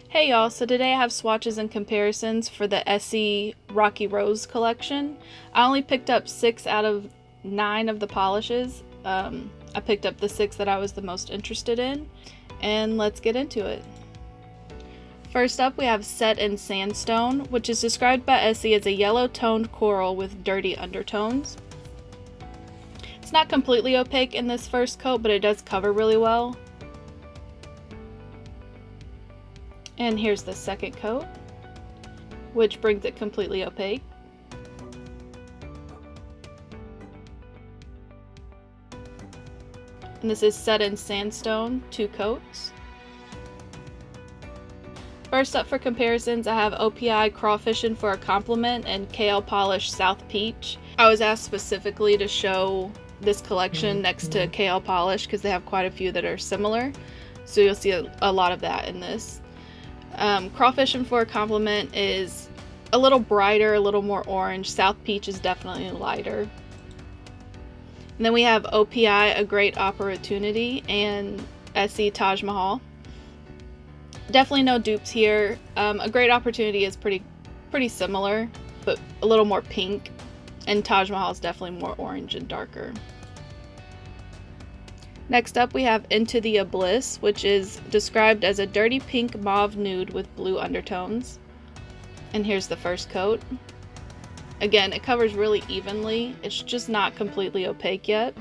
Hey y'all, so today I have swatches and comparisons for the Essie Rocky Rose collection. I only picked up 6 out of 9 of the polishes. I picked up the 6 that I was the most interested in, and let's get into it. First up we have Set in Sandstone, which is described by Essie as a yellow-toned coral with dirty undertones. It's not completely opaque in this first coat, but it does cover really well. And here's the second coat, which brings it completely opaque. And this is Set in Sandstone, 2 coats. First up for comparisons, I have OPI Crawfishin' for a Compliment and KL Polish South Peach. I was asked specifically to show this collection next to KL Polish because they have quite a few that are similar. So you'll see a lot of that in this. Crawfishin' for a Compliment is a little brighter, a little more orange. South Peach is definitely lighter. And then we have OPI A Great Opportunity and Essie Taj Mahal. Definitely no dupes here. A Great Opportunity is pretty similar, but a little more pink. And Taj Mahal is definitely more orange and darker. Next up we have Into the Abyss, which is described as a dirty pink mauve nude with blue undertones. And here's the first coat. Again, it covers really evenly. It's just not completely opaque yet.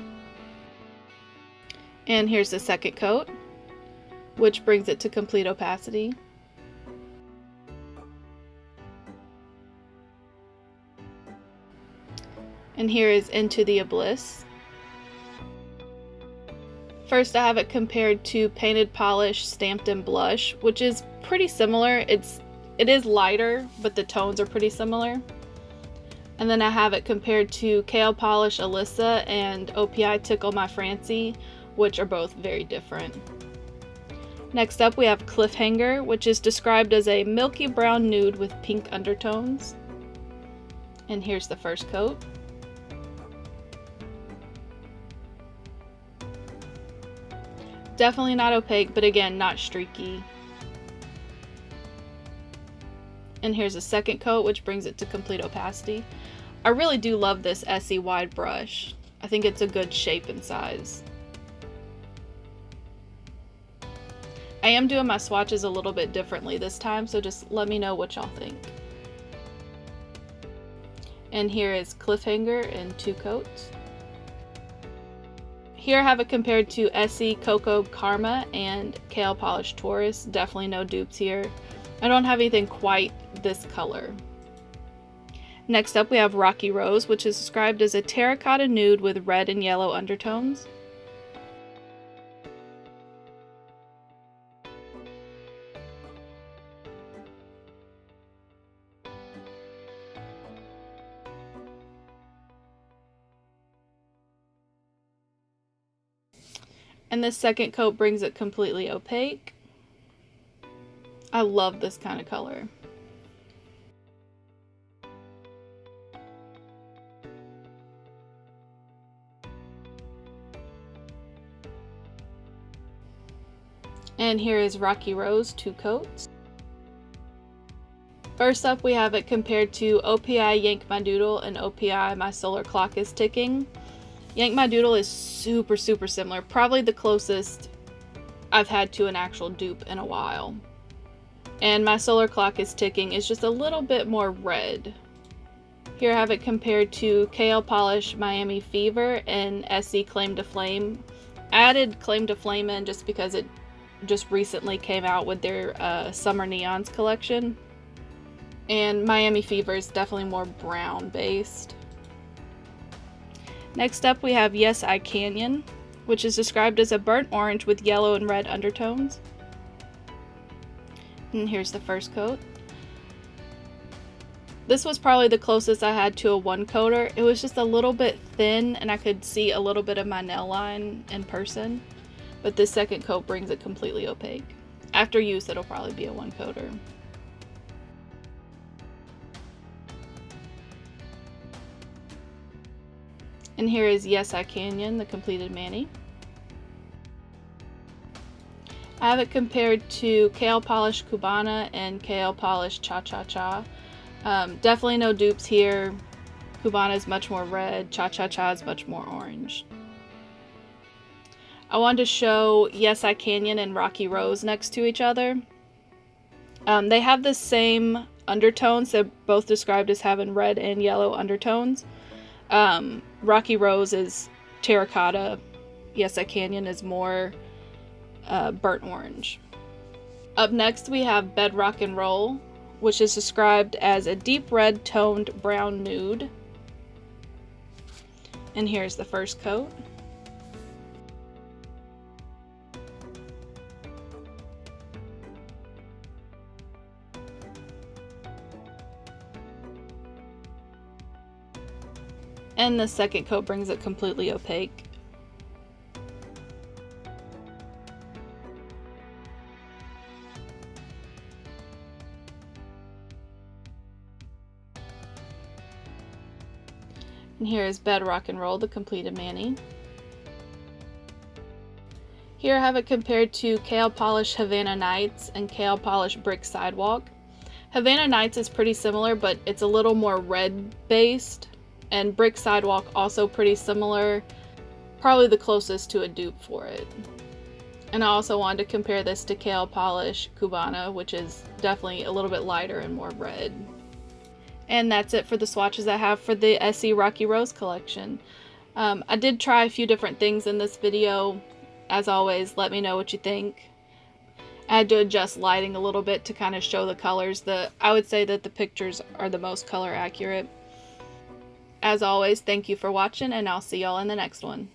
And here's the second coat, which brings it to complete opacity. And here is Into the Abyss. First I have it compared to Painted Polish Stamped in Blush, which is pretty similar. It is lighter, but the tones are pretty similar. And then I have it compared to KL Polish Alyssa and OPI Tickle My Francie, which are both very different. Next up we have Cliffhanger, which is described as a milky brown nude with pink undertones. And here's the first coat. Definitely not opaque, but again, not streaky. And here's a second coat, which brings it to complete opacity. I really do love this Essie wide brush. I think it's a good shape and size. I am doing my swatches a little bit differently this time, so just let me know what y'all think. And here is Cliffhanger in 2 coats. Here I have it compared to Essie Cocoa Karma and KL Polish Taurus. Definitely no dupes here. I don't have anything quite this color. Next up we have Rocky Rose, which is described as a terracotta nude with red and yellow undertones. And this second coat brings it completely opaque. I love this kind of color. And here is Rocky Rose, 2 coats. First up we have it compared to OPI Yank My Doodle and OPI My Solar Clock is Ticking. Yank My Doodle is super similar, probably the closest I've had to an actual dupe in a while. And My Solar Clock is Ticking is just a little bit more red. Here I have it compared to KL Polish Miami Fever and Essie Claim to Flame. I added Claim to Flame in just because it just recently came out with their Summer Neons collection. And Miami Fever is definitely more brown based. Next up we have Yes I Canyon, which is described as a burnt orange with yellow and red undertones. And here's the first coat. This was probably the closest I had to a 1-coater. It was just a little bit thin and I could see a little bit of my nail line in person. But this second coat brings it completely opaque. After use it'll probably be a 1-coater. And here is Yes I Canyon, the completed mani. I have it compared to Kale Polish Cubana and Kale Polish Cha Cha Cha. Definitely no dupes here. Cubana is much more red, Cha Cha Cha is much more orange. I wanted to show Yes I Canyon and Rocky Rose next to each other. They have the same undertones. They're both described as having red and yellow undertones. Rocky Rose is terracotta. Yes I Canyon is more burnt orange. Up next we have Bedrock and Roll, which is described as a deep red toned brown nude. And here's the first coat. And the second coat brings it completely opaque. And here is Bedrock and Roll, the completed mani. Here I have it compared to Kale Polish Havana Nights and Kale Polish Brick Sidewalk. Havana Nights is pretty similar, but it's a little more red based, and Brick Sidewalk also pretty similar, probably the closest to a dupe for it. And I also wanted to compare this to Kale Polish Cubana, which is definitely a little bit lighter and more red. And that's it for the swatches I have for the Essie Rocky Rose collection. I did try a few different things in this video. As always, let me know what you think. I had to adjust lighting a little bit to kind of show the colors. I would say that the pictures are the most color accurate. As always, thank you for watching, and I'll see y'all in the next one.